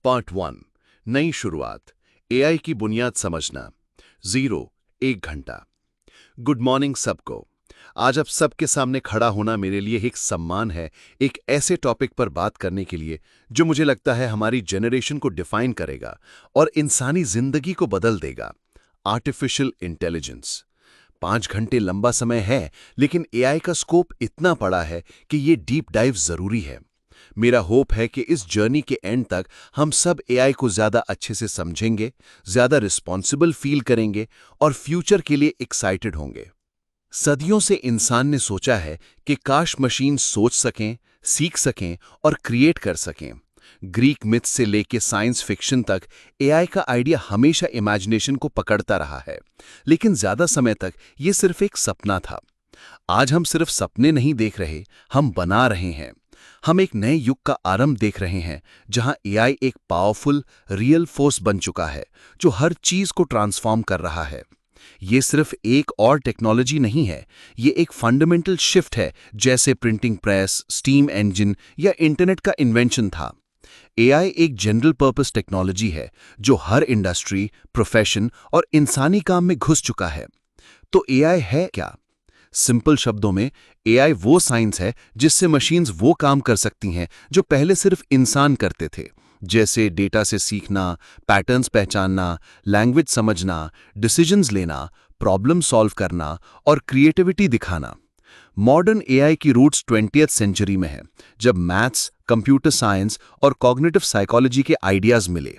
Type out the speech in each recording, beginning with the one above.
Part 1 नई शुरुआत AI की बुनियाद समझना 1 घंटा। गुड मॉर्निंग सबको। आज आप सबके सामने खड़ा होना मेरे लिए एक सम्मान है, एक ऐसे टॉपिक पर बात करने के लिए जो मुझे लगता है हमारी जनरेशन को डिफाइन करेगा और इंसानी जिंदगी को बदल देगा। Artificial intelligence. 5 घंटे लंबा समय है, लेकिन एआई का स्कोप इतना बड़ा है कि ये डीप डाइव जरूरी है। मेरा होप है कि इस जर्नी के एंड तक हम सब एआई को ज्यादा अच्छे से समझेंगे, ज्यादा रिस्पॉन्सिबल फील करेंगे और फ्यूचर के लिए एक्साइटेड होंगे। सदियों से इंसान ने सोचा है कि काश मशीन सोच सकें, सीख सकें और क्रिएट कर सकें। ग्रीक मिथ से लेके साइंस फिक्शन तक एआई का आइडिया हमेशा इमेजिनेशन को पकड़ता रहा है, लेकिन ज्यादा समय तक ये सिर्फ एक सपना था। आज हम सिर्फ सपने नहीं देख रहे, हम बना रहे हैं। हम एक नए युग का आरंभ देख रहे हैं, जहां एआई एक पावरफुल रियल फोर्स बन चुका है जो हर चीज को ट्रांसफॉर्म कर रहा है। ये सिर्फ एक और टेक्नोलॉजी नहीं है, ये एक फंडामेंटल शिफ्ट है, जैसे प्रिंटिंग प्रेस, स्टीम इंजन या इंटरनेट का इन्वेंशन था। एआई एक जनरल पर्पस टेक्नोलॉजी है जो हर इंडस्ट्री, प्रोफेशन और इंसानी काम में घुस चुका है। तो एआई है क्या? सिंपल शब्दों में, एआई वो साइंस है जिससे मशीन्स वो काम कर सकती हैं जो पहले सिर्फ इंसान करते थे, जैसे डेटा से सीखना, पैटर्न्स पहचानना, लैंग्वेज समझना, डिसीजंस लेना, प्रॉब्लम सॉल्व करना और क्रिएटिविटी दिखाना। मॉडर्न एआई की रूट्स 20वीं सेंचुरी में है, जब मैथ्स, कंप्यूटर साइंस और कॉग्निटिव साइकोलॉजी के आइडियाज मिले।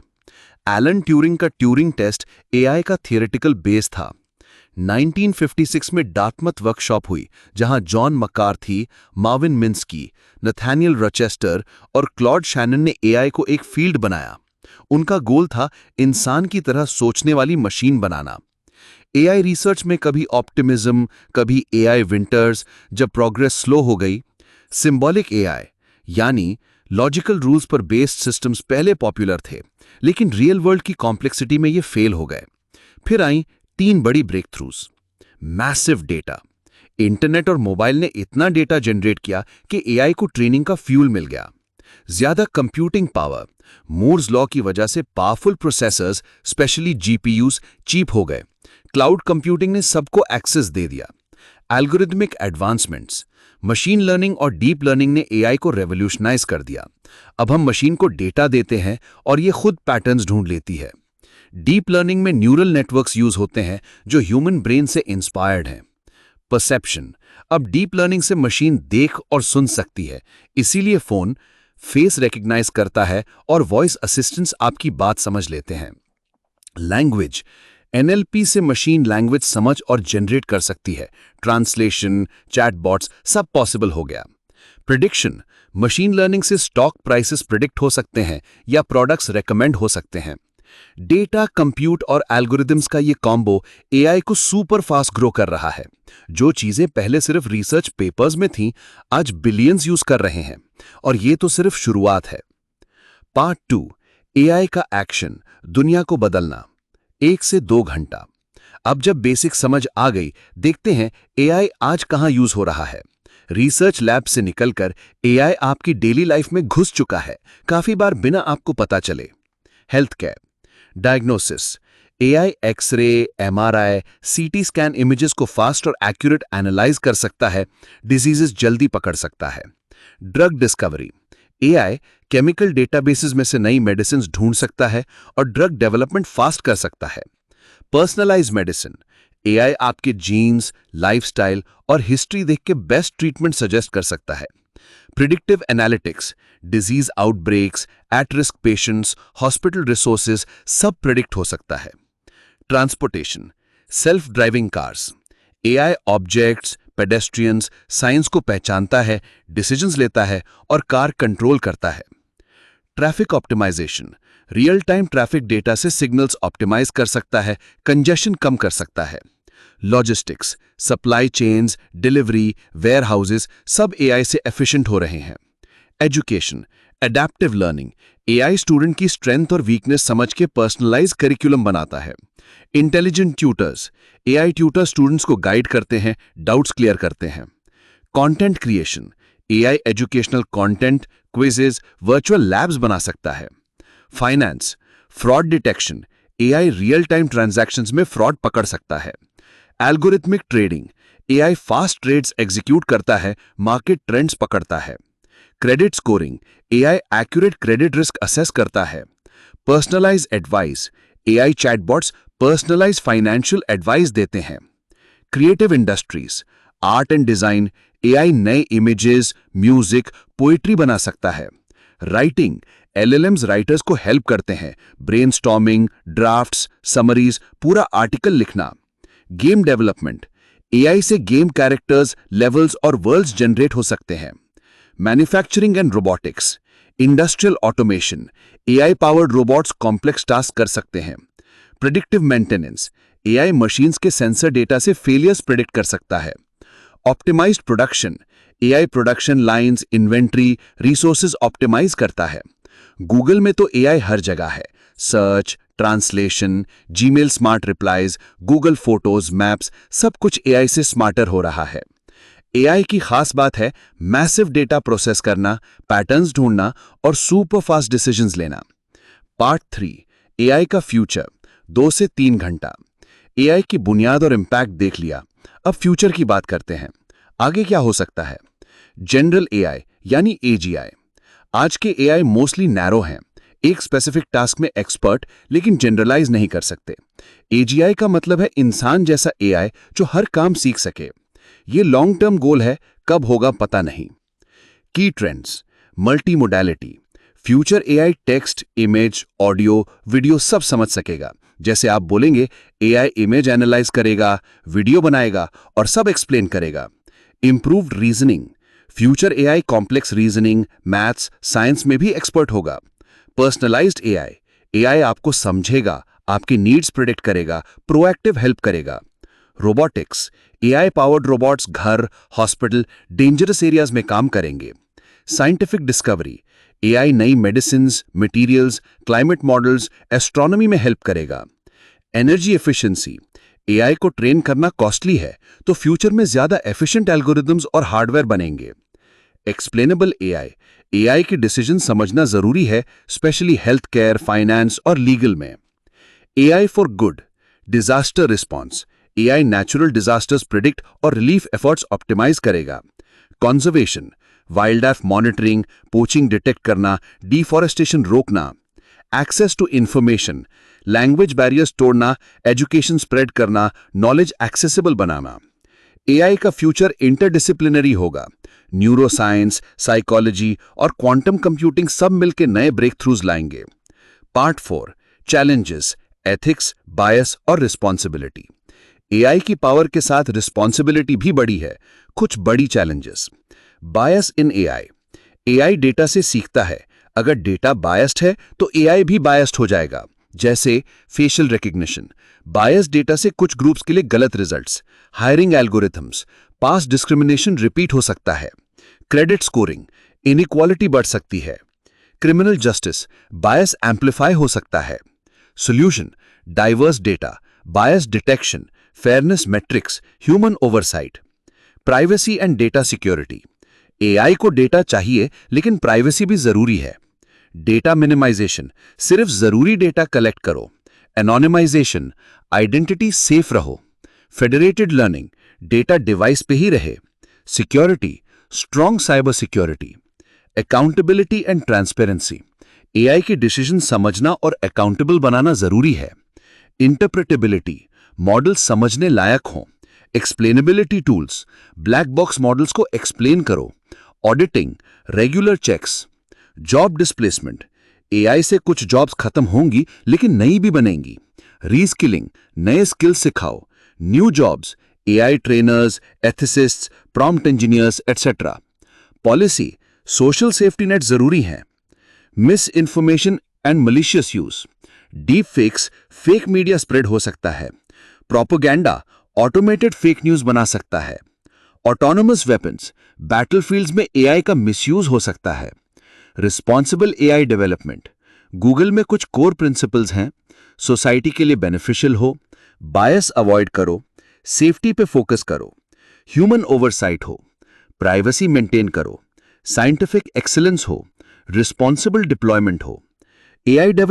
एलन ट्यूरिंग का ट्यूरिंग टेस्ट एआई का थियोरेटिकल बेस था। 1956 में डार्टमथ वर्कशॉप हुई, जहां John McCarthy, Marvin Minsky, Nathaniel Rochester और क्लॉड शैनन ने एआई को एक फील्ड बनाया। उनका गोल था इंसान की तरह सोचने वाली मशीन बनाना। एआई रिसर्च में कभी ऑप्टिमिज्म, कभी एआई विंटर्स, जब प्रोग्रेस स्लो हो गई। सिंबॉलिक एआई यानी लॉजिकल रूल्स पर बेस्ड सिस्टम्स पहले पॉपुलर थे, लेकिन रियल वर्ल्ड की कॉम्प्लेक्सिटी में ये फेल हो गए। फिर आई 3 बड़ी breakthroughs. Massive data. Internet और मोबाइल ने इतना डेटा जनरेट किया कि एआई को ट्रेनिंग का फ्यूल मिल गया। ज्यादा कंप्यूटिंग पावर। मूर्स लॉ की वजह से powerful processors, especially GPUs, cheap हो गए। क्लाउड कंप्यूटिंग ने सबको एक्सेस दे दिया। Algorithmic advancements. मशीन लर्निंग और डीप लर्निंग ने एआई को रेवोल्यूशनाइज कर दिया। अब हम मशीन को डेटा देते हैं और ये खुद पैटर्न्स ढूंढ लेती है। डीप लर्निंग में न्यूरल नेटवर्क्स यूज होते हैं जो ह्यूमन ब्रेन से इंस्पायर्ड हैं। परसेप्शन। अब डीप लर्निंग से मशीन देख और सुन सकती है, इसीलिए फोन फेस रिकॉग्नाइज करता है और वॉइस असिस्टेंट्स आपकी बात समझ लेते हैं। लैंग्वेज। एनएलपी से मशीन लैंग्वेज समझ और जनरेट कर सकती है। ट्रांसलेशन, चैटबॉट्स, सब पॉसिबल हो गया। प्रिडिक्शन। मशीन लर्निंग से स्टॉक प्राइसेस प्रिडिक्ट हो सकते हैं या प्रोडक्ट्स रेकमेंड हो सकते हैं। डेटा, कंप्यूट और एल्गोरिदम्स का ये कॉम्बो एआई को सुपर फास्ट ग्रो कर रहा है। जो चीजें पहले सिर्फ रिसर्च पेपर्स में थीं, आज बिलियंस यूज कर रहे हैं, और ये तो सिर्फ शुरुआत है। पार्ट 2 एआई का एक्शन, दुनिया को बदलना 1 से 2 घंटा। अब जब बेसिक समझ आ गई, देखते हैं एआई आज कहां यूज हो रहा है। रिसर्च लैब से निकलकर एआई आपकी डेली लाइफ में घुस चुका है, काफी बार बिना आपको पता चले। Health care. Diagnosis. AI X-ray, MRI, CT scan images को फास्ट और एक्यूरेट एनालाइज कर सकता है, डिजीजेस जल्दी पकड़ सकता है। Drug discovery. AI chemical databases में से नई मेडिसिन ढूंढ सकता है और ड्रग डेवलपमेंट फास्ट कर सकता है। Personalise medicine. एआई आपके जीन्स, लाइफस्टाइल और हिस्ट्री देख के बेस्ट ट्रीटमेंट सजेस्ट कर सकता है। Predictive analytics. Disease outbreaks, at risk patients, hospital resources, सब प्रिडिक्ट हो सकता है। Transportation. Self driving cars. AI objects, pedestrians, signs को पहचानता है, डिसीजंस लेता है और कार कंट्रोल करता है। Traffic optimisation. Real time traffic data से सिग्नल्स ऑप्टिमाइज कर सकता है, कंजेशन कम कर सकता है। Logistics, supply chains, delivery, warehouses, सब एआई से एफिशिएंट हो रहे हैं। Education. Adaptive learning. AI student की स्ट्रेंथ और वीकनेस समझ के पर्सनलाइज करिकुलम बनाता है। Intelligent tutors. AI tutor students को गाइड करते हैं, डाउट्स क्लियर करते हैं। Content creation. AI educational content, quizzes, virtual labs बना सकता है। Finance, fraud detection, AI real time transactions में फ्रॉड पकड़ सकता है। Algorithmic trading, AI fast trades execute करता है, मार्केट ट्रेंड्स पकड़ता है। Credit scoring, AI accurate credit risk assess करता है। Personalise advice, AI chatbots personalise financial advice देते हैं। Creative industries, art and design, AI नए इमेजेस, म्यूजिक, पोएट्री बना सकता है। राइटिंग, एलएलएम्स राइटर्स को हेल्प करते हैं, ब्रेनस्टॉर्मिंग, ड्राफ्ट्स, समरीज, पूरा आर्टिकल लिखना। गेम डेवलपमेंट, एआई से गेम कैरेक्टर्स, लेवल्स और वर्ल्ड्स जनरेट हो सकते हैं। Manufacturing and robotics, industrial automation, AI powered robots complex task कर सकते हैं। प्रेडिक्टिव मेंटेनेंस, एआई मशीन्स के सेंसर डेटा से फेलियर्स प्रेडिक्ट कर सकता है। Optimised production, AI production lines, inventory, resources optimise करता है। गूगल में तो एआई हर जगह है। Search, translation, Gmail smart replies, Google photos, maps, सब कुछ एआई से स्मार्टर हो रहा है। एआई की खास बात है मैसिव डेटा प्रोसेस करना, पैटर्न्स ढूंढना और सुपर फास्ट डिसीजंस लेना। पार्ट 3, एआई का फ्यूचर, 2 से 3 घंटा। एआई की बुनियाद और इंपैक्ट देख लिया, अब फ्यूचर की बात करते हैं। आगे क्या हो सकता है? जनरल एआई यानी एजीआई। आज के एआई मोस्टली नैरो हैं, एक स्पेसिफिक टास्क में एक्सपर्ट, लेकिन जनरलाइज नहीं कर सकते। एजीआई का मतलब है इंसान जैसा एआई जो हर काम सीख सके। ये लॉन्ग टर्म गोल है, कब होगा पता नहीं। की trends, multi modality, future AI text, image, audio, video सब समझ सकेगा। जैसे आप बोलेंगे एआई इमेज एनालाइज करेगा, वीडियो बनाएगा और सब एक्सप्लेन करेगा। Improved reasoning, future AI complex reasoning, maths, science में भी एक्सपर्ट होगा। पर्सनलाइज्ड एआई, एआई आपको समझेगा, आपकी नीड्स प्रेडिक्ट करेगा, प्रोएक्टिव हेल्प करेगा। रोबोटिक्स, एआई पावर्ड रोबोट्स घर, हॉस्पिटल, डेंजरस एरियाज में काम करेंगे। साइंटिफिक डिस्कवरी, एआई नई medicines, materials, climate models, astronomy में हेल्प करेगा। एनर्जी एफिशिएंसी, एआई को ट्रेन करना कॉस्टली है, तो फ्यूचर में ज्यादा एफिशिएंट एल्गोरिदम्स और हार्डवेयर बनेंगे। एक्सप्लेनेबल एआई, एआई की डिसीजन समझना जरूरी है, स्पेशली हेल्थ केयर, फाइनेंस और लीगल में। AI for good, disaster response, AI natural disasters predict और रिलीफ एफर्ट्स ऑप्टिमाइज करेगा। Conservation, wildlife monitoring, poaching detect करना, डिफॉरेस्टेशन रोकना। Access to information, language barriers तोड़ना, एजुकेशन स्प्रेड करना, knowledge accessible बनाना। AI का फ्यूचर इंटरडिसिप्लिनरी होगा। Neuroscience, psychology और क्वांटम कंप्यूटिंग सब मिलकर नए ब्रेक थ्रूज लाएंगे। पार्ट 4, चैलेंजेस, एथिक्स, बायस और रिस्पॉन्सिबिलिटी। एआई की पावर के साथ रिस्पॉन्सिबिलिटी भी बड़ी है। कुछ बड़ी चैलेंजेस। बायस इन एआई, एआई डेटा से सीखता है, अगर डेटा बायस्ड है तो एआई भी बायस्ड हो जाएगा। जैसे फेशियल रिकग्निशन, बायस डेटा से कुछ ग्रुप्स के लिए गलत results. Hiring algorithms, past discrimination repeat हो सकता है। क्रेडिट स्कोरिंग, इनइक्वालिटी बढ़ सकती है। क्रिमिनल जस्टिस, बायस एम्पलीफाई हो सकता है। Solution, diverse data, bias detection, fairness matrix, human oversight. Privacy and data security, AI को डेटा चाहिए लेकिन प्राइवेसी भी जरूरी है। डेटा मिनिमाइजेशन, सिर्फ जरूरी डेटा कलेक्ट करो। एनोनिमाइजेशन, आइडेंटिटी सेफ रहो। फेडरेटेड लर्निंग, डेटा डिवाइस पे ही रहे। Security, strong cyber security. Accountability and transparency, AI के डिसीजन समझना और अकाउंटेबल बनाना जरूरी है। इंटरप्रेटेबिलिटी, मॉडल समझने लायक हों। Explainability tools, black box models को एक्सप्लेन करो। Auditing, regular checks. Job displacement, AI से कुछ जॉब्स खत्म होंगी लेकिन नई भी बनेंगी। रीस्किलिंग, नए स्किल्स सिखाओ। New jobs, AI trainers, ethicists, prompt engineers etcetera. Policy, social safety net जरूरी है। Misinformation and malicious use, deep fakes, fake media spread हो सकता है। प्रोपेगेंडा, ऑटोमेटेड फेक न्यूज बना सकता है। ऑटोनोमस वेपन्स, बैटलफील्ड्स में एआई का मिसयूज हो सकता है। रिस्पॉन्सिबल एआई डेवलपमेंट, गूगल में कुछ कोर प्रिंसिपल्स हैं। सोसाइटी के लिए बेनिफिशियल हो, बायस अवॉइड करो, सेफ्टी पे फोकस करो, ह्यूमन ओवरसाइट हो, प्राइवेसी मेंटेन करो, साइंटिफिक एक्सीलेंस हो, रिस्पॉन्सिबल डिप्लॉयमेंट हो। AI develop